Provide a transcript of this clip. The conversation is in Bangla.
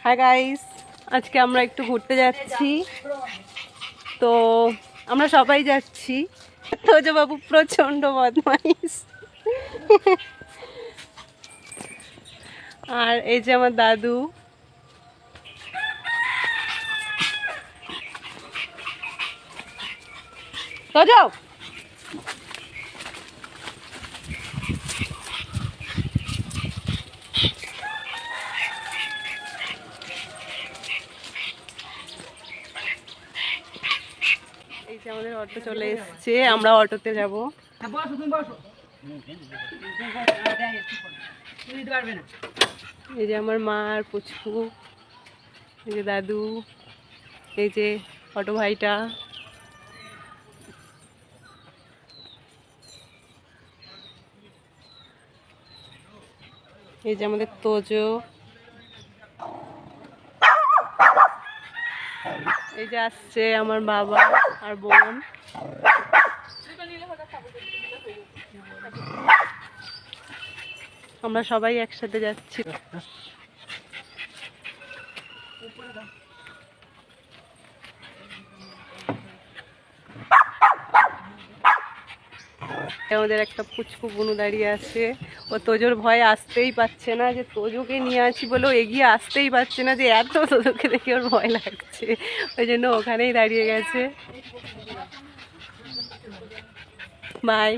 হাই গাইস, আজকে আমরা একটু ঘুরতে যাচ্ছি। তো আমরা সবাই যাচ্ছি। তোজো বাবু প্রচন্ড বদমাইশ। আর এই যে আমার দাদু। তোজো এই যে আমাদের অটো চলে এসছে, আমরা অটোতে যাব। এই যে আমার মা আর পুচকু, এই যে দাদু, এই যে অটো ভাইটা। এই যে আমাদের তোজো, এই যে আসছে আমার বাবা আর বোন। আমরা সবাই একসাথে যাচ্ছি। আমাদের একটা পুচকু বুনু দাঁড়িয়ে আছে। ও তোজোর ভয়ে আসতেই পারছে না, যে তোজোকে নিয়ে আসি বলেও এগিয়ে আসতেই পারছে না, যে এত তোজোকে দেখে ওর ভয় লাগছে। ওই জন্য ওখানেই দাঁড়িয়ে গেছে। বাই।